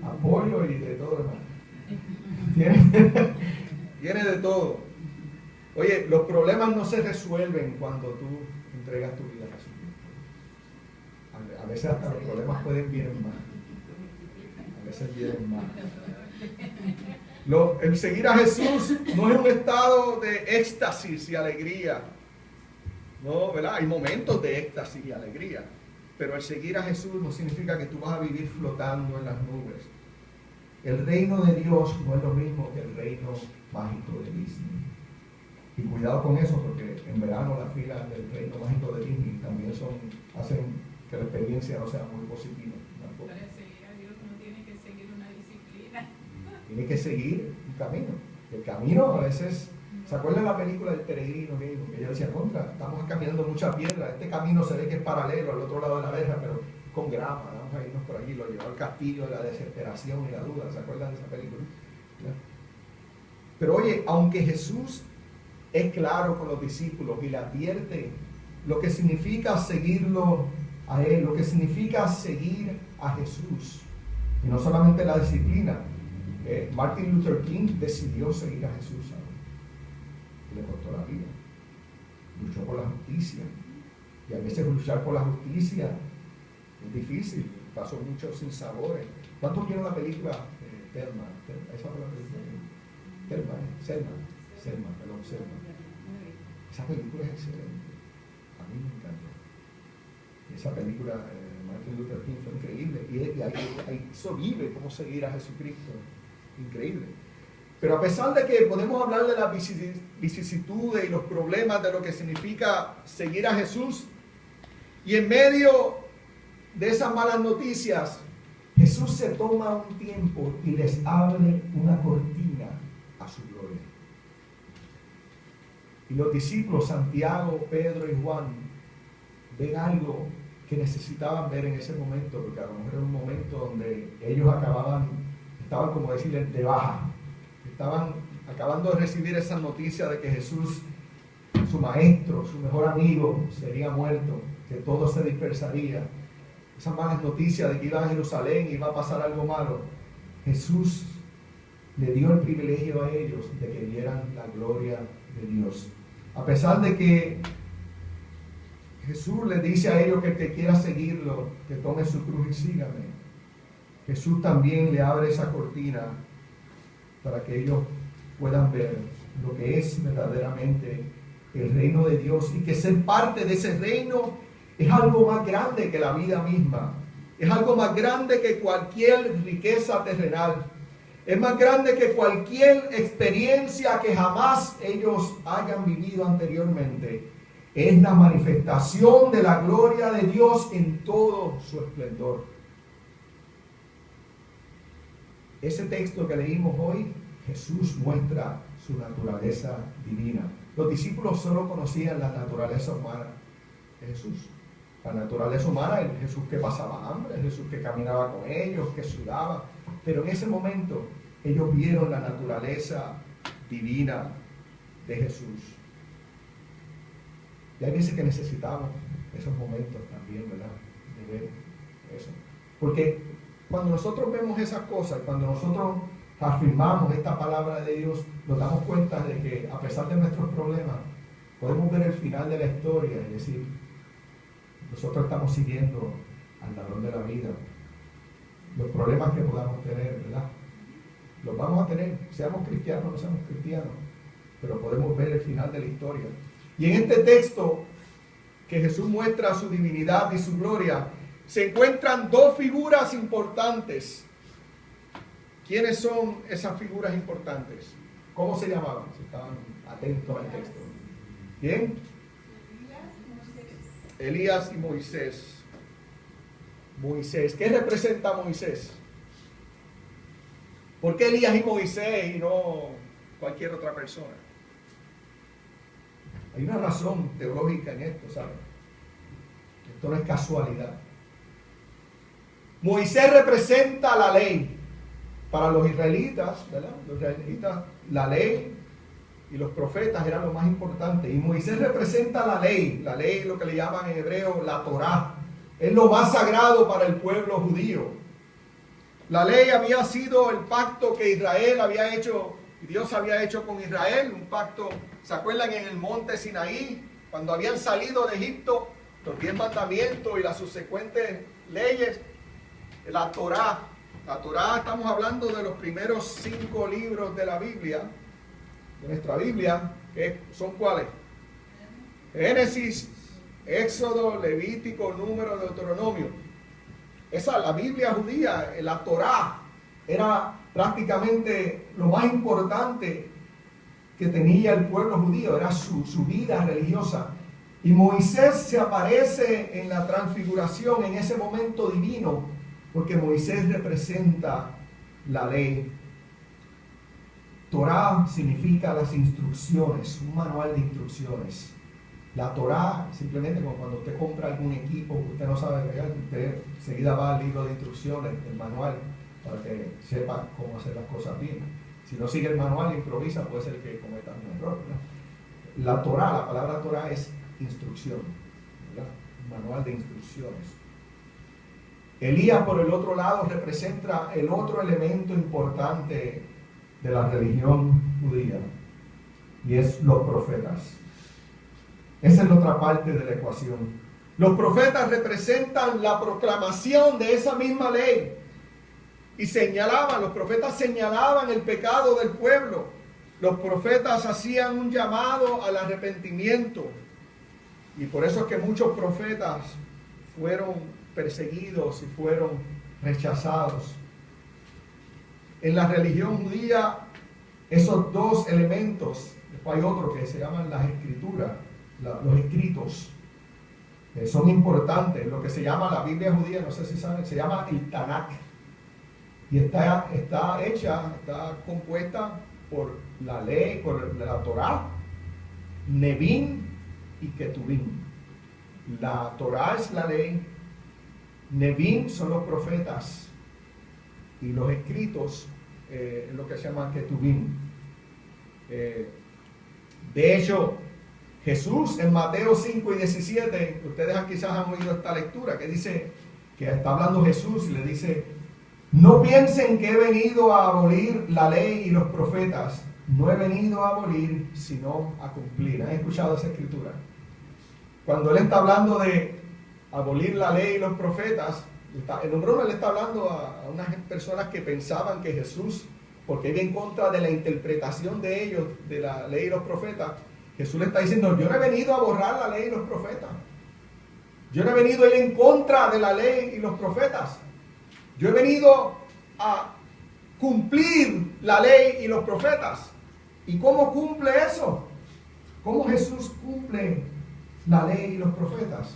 apoyo y de todo, hermano. Tiene de todo. Oye, los problemas no se resuelven cuando tú entregas tu vida a Jesucristo. A veces hasta los problemas pueden vienen mal. A veces vienen mal. El seguir a Jesús no es un estado de éxtasis y alegría. No, ¿verdad? Hay momentos de éxtasis y alegría. Pero el seguir a Jesús no significa que tú vas a vivir flotando en las nubes. El reino de Dios no es lo mismo que el reino mágico de Disney. Y cuidado con eso, porque en verano las filas del reino mágico de Disney también hacen que la experiencia no sea muy positiva. Para seguir a Dios uno tiene que seguir una disciplina. Tiene que seguir un camino. El camino a veces, ¿se acuerdan la película del peregrino? Que yo decía, estamos caminando mucha piedra, este camino se ve que es paralelo al otro lado de la verja, pero con grama, vamos a irnos por allí, lo llevó al castillo de la desesperación y la duda. ¿Se acuerdan de esa película? ¿Ya? Pero oye, aunque Jesús es claro con los discípulos y le advierte lo que significa seguirlo a Él, lo que significa seguir a Jesús, y no solamente la disciplina. Martin Luther King decidió seguir a Jesús, ¿sabes? Y le costó la vida. Luchó por la justicia. Y a veces luchar por la justicia es difícil, pasó mucho sin sabores. ¿Cuántos vieron la película Selma? ¿Esa fue la película? Selma. Esa película es excelente. A mí me encantó. Esa película, Martin Luther King, fue increíble. Y ahí hizo vive cómo seguir a Jesucristo. Increíble. Pero a pesar de que podemos hablar de las vicisitudes y los problemas de lo que significa seguir a Jesús, y en medio de esas malas noticias, Jesús se toma un tiempo y les abre una cortina a su gloria. Y los discípulos, Santiago, Pedro y Juan, ven algo que necesitaban ver en ese momento, porque a lo mejor era un momento donde ellos estaban como decirle de baja, estaban acabando de recibir esa noticia de que Jesús, su maestro, su mejor amigo, sería muerto, que todo se dispersaría. Esas malas noticias de que iba a Jerusalén y iba a pasar algo malo. Jesús le dio el privilegio a ellos de que vieran la gloria de Dios. A pesar de que Jesús les dice a ellos que el que quiera seguirlo, que tome su cruz y sígame, Jesús también le abre esa cortina para que ellos puedan ver lo que es verdaderamente el reino de Dios, y que ser parte de ese reino es algo más grande que la vida misma, es algo más grande que cualquier riqueza terrenal, es más grande que cualquier experiencia que jamás ellos hayan vivido anteriormente. Es la manifestación de la gloria de Dios en todo su esplendor. Ese texto que leímos hoy, Jesús muestra su naturaleza divina. Los discípulos solo conocían la naturaleza humana de Jesús. La naturaleza humana, el Jesús que pasaba hambre, el Jesús que caminaba con ellos, que sudaba. Pero en ese momento ellos vieron la naturaleza divina de Jesús. Y hay veces que necesitamos esos momentos también, ¿verdad? De ver eso. Porque cuando nosotros vemos esas cosas, cuando nosotros afirmamos esta palabra de Dios, nos damos cuenta de que a pesar de nuestros problemas, podemos ver el final de la historia y decir, nosotros estamos siguiendo al dador de la vida. Los problemas que podamos tener, ¿verdad? Los vamos a tener, seamos cristianos o no seamos cristianos, pero podemos ver el final de la historia. Y en este texto, que Jesús muestra su divinidad y su gloria, se encuentran dos figuras importantes. ¿Quiénes son esas figuras importantes? ¿Cómo se llamaban? Si estaban atentos al texto. ¿Quién? Elías y Moisés. Moisés. ¿Qué representa Moisés? ¿Por qué Elías y Moisés y no cualquier otra persona? Hay una razón teológica en esto, ¿saben? Esto no es casualidad. Moisés representa la ley. Para los israelitas, ¿verdad? Los israelitas, la ley y los profetas eran lo más importante. Y Moisés representa la ley, lo que le llaman en hebreo la Torá. Es lo más sagrado para el pueblo judío. La ley había sido el pacto que Israel había hecho, Dios había hecho con Israel, un pacto, ¿se acuerdan en el monte Sinaí? Cuando habían salido de Egipto, los 10 mandamientos y las subsecuentes leyes, la Torá. La Torá, estamos hablando de los primeros 5 libros de la Biblia, de nuestra Biblia, que son ¿cuáles? Génesis, Éxodo, Levítico, Número, Deuteronomio. La Biblia judía, la Torá, era prácticamente lo más importante que tenía el pueblo judío, era su vida religiosa. Y Moisés se aparece en la transfiguración, en ese momento divino, porque Moisés representa la ley. Torá significa las instrucciones, un manual de instrucciones. La Torá, simplemente como cuando usted compra algún equipo que usted no sabe pegar, usted enseguida va al libro de instrucciones, el manual, para que sepa cómo hacer las cosas bien. Si no sigue el manual e improvisa, puede ser que cometa un error, ¿verdad? La Torá, la palabra Torá es instrucción, ¿verdad? Manual de instrucciones. Elías, por el otro lado, representa el otro elemento importante de la religión judía, y es los profetas. Esa es la otra parte de la ecuación. Los profetas representan la proclamación de esa misma ley. Y los profetas señalaban el pecado del pueblo. Los profetas hacían un llamado al arrepentimiento. Y por eso es que muchos profetas fueron perseguidos y fueron rechazados. En la religión judía, esos 2 elementos, después hay otro que se llaman las escrituras, los escritos, son importantes. Lo que se llama la Biblia judía, no sé si saben, se llama el Tanakh. Y está compuesta por la ley, por la Torá, Nevim y Ketuvim. La Torá es la ley, Nevim son los profetas, y los escritos es lo que se llama Ketuvim. De hecho, Jesús en Mateo 5 y 17, ustedes quizás han oído esta lectura, que dice, que está hablando Jesús y le dice: no piensen que he venido a abolir la ley y los profetas. No he venido a abolir, sino a cumplir. ¿Han escuchado esa escritura? Cuando él está hablando de abolir la ley y los profetas, en un broma le está hablando a unas personas que pensaban que Jesús, porque iba en contra de la interpretación de ellos, de la ley y los profetas, Jesús le está diciendo: yo no he venido a borrar la ley y los profetas. Yo no he venido a ir en contra de la ley y los profetas. Yo he venido a cumplir la ley y los profetas. ¿Y cómo cumple eso? ¿Cómo Jesús cumple la ley y los profetas?